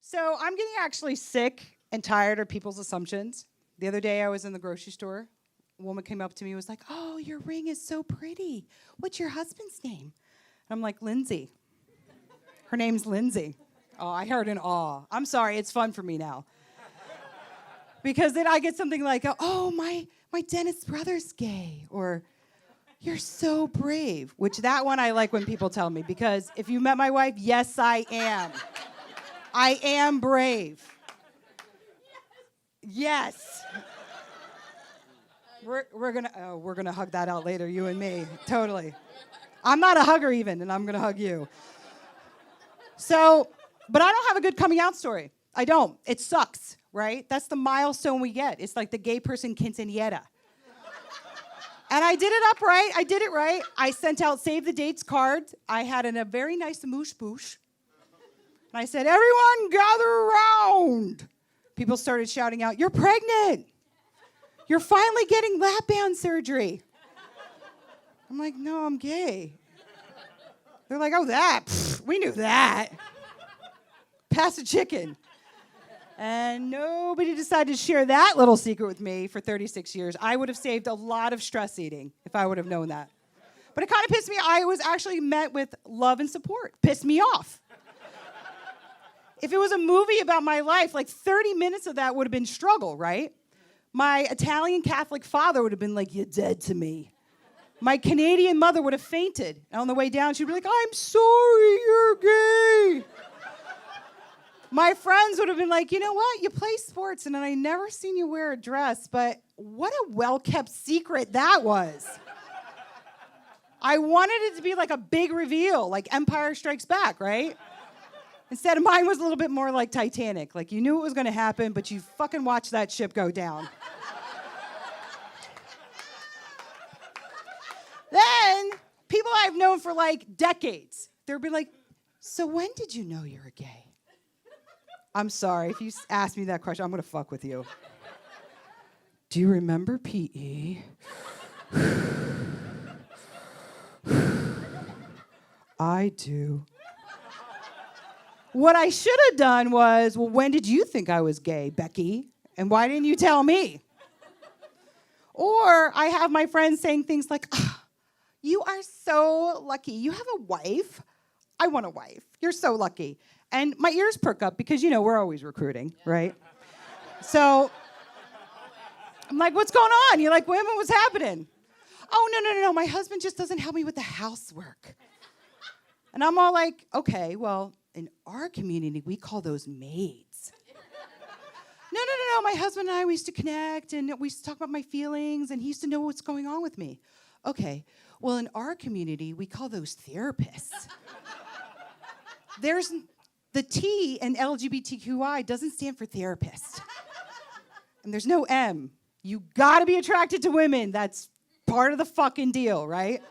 So I'm getting actually sick and tired of people's assumptions. The other day I was in the grocery store. A woman came up to me and was like, "Oh, your ring is so pretty. What's your husband's name?" And I'm like, "Lindsay." Her name's Lindsay. Oh, I heard in awe. I'm sorry, it's fun for me now. Because then I get something like, "Oh, my dentist brother's gay," or "You're so brave," which that one I like when people tell me, because if you met my wife, yes, I am. I am brave. Yes. We're gonna hug that out later, you and me, totally. I'm not a hugger even, and I'm gonna hug you. So, but I don't have a good coming out story. I don't. It sucks, right? That's the milestone we get. It's like the gay person quinceañera. And I did it up right. I did it right. I sent out save the dates cards. I had a very nice moosh boosh. And I said, "Everyone gather around." People started shouting out, "You're pregnant. You're finally getting lap band surgery." I'm like, "No, I'm gay." They're like, "Oh, that. Pfft, we knew that. Pass the chicken." And nobody decided to share that little secret with me for 36 years. I would have saved a lot of stress eating if I would have known that. But it kind of pissed me. I was actually met with love and support. Pissed me off. If it was a movie about my life, like 30 minutes of that would have been struggle, right? My Italian Catholic father would have been like, "You're dead to me." My Canadian mother would have fainted. And on the way down, she'd be like, "I'm sorry, you're gay." My friends would have been like, "You know what? You play sports, and I never seen you wear a dress, but what a well-kept secret that was." I wanted it to be like a big reveal, like Empire Strikes Back, right? Instead, mine was a little bit more like Titanic. Like, you knew it was going to happen, but you fucking watched that ship go down. Then, people I've known for like decades, they'll be like, "So when did you know you were gay?" I'm sorry, if you ask me that question, I'm going to fuck with you. "Do you remember PE?" "I do." What I should have done was, "Well, when did you think I was gay, Becky? And why didn't you tell me?" Or I have my friends saying things like, "You are so lucky. You have a wife. I want a wife. You're so lucky." And my ears perk up because, you know, we're always recruiting, right? So I'm like, "What's going on?" You're like, "Women, what's happening?" "Oh, no. My husband just doesn't help me with the housework." And I'm all like, "Okay, well, in our community, we call those maids." No. My husband and I, we used to connect, and we used to talk about my feelings, and he used to know what's going on with me. "Okay, well, in our community, we call those therapists." There's the T in LGBTQI doesn't stand for therapist. And there's no M. You gotta be attracted to women. That's part of the fucking deal, right?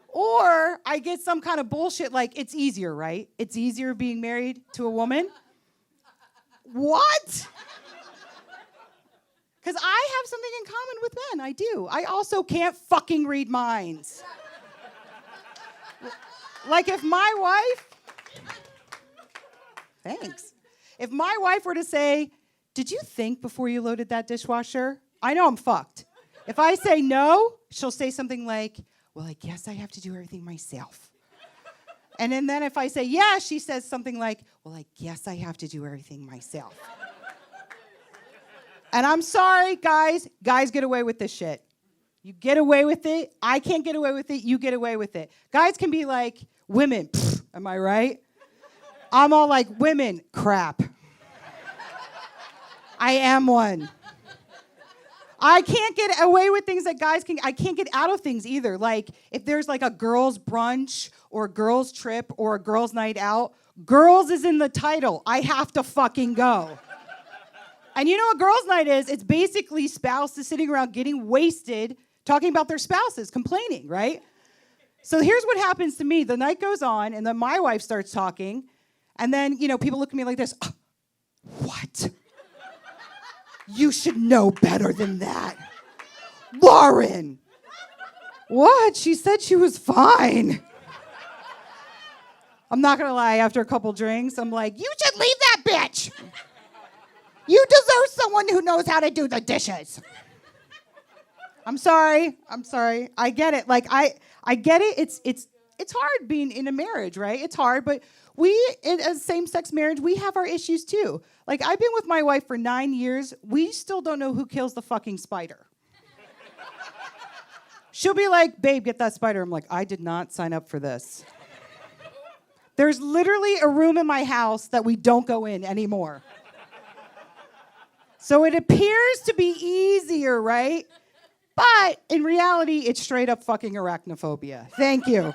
Or I get some kind of bullshit like, "It's easier, right? It's easier being married to a woman." What? Because I have something in common with men. I do. I also can't fucking read minds. Like if my wife... Thanks. If my wife were to say, "Did you think before you loaded that dishwasher?" I know I'm fucked. If I say no, she'll say something like, "Well, I guess I have to do everything myself." And then if I say yes, she says something like, "Well, I guess I have to do everything myself." And I'm sorry, guys. Guys get away with this shit. You get away with it. I can't get away with it. You get away with it. Guys can be like, "Women, pfft, am I right?" I'm all like, "Women, crap. I am one." I can't get away with things that guys can. I can't get out of things either. Like, if there's like a girls' brunch or a girls' trip or a girls' night out, girls is in the title. I have to fucking go. And you know what girls' night is? It's basically spouses sitting around getting wasted, talking about their spouses, complaining, right? So here's what happens to me. The night goes on, and then my wife starts talking, and then, you know, people look at me like this. "What? You should know better than that. Lauren." "What? She said she was fine." I'm not going to lie, after a couple drinks, I'm like, you should leave that bitch. You deserve someone who knows how to do the dishes. I'm sorry. I get it. Like, I get it. It's hard being in a marriage, right? It's hard, but we, in a same-sex marriage, we have our issues too. Like, I've been with my wife for 9 years. We still don't know who kills the fucking spider. She'll be like, babe, get that spider. I'm like, I did not sign up for this. There's literally a room in my house that we don't go in anymore. So it appears to be easier, right? But in reality, it's straight up fucking arachnophobia. Thank you.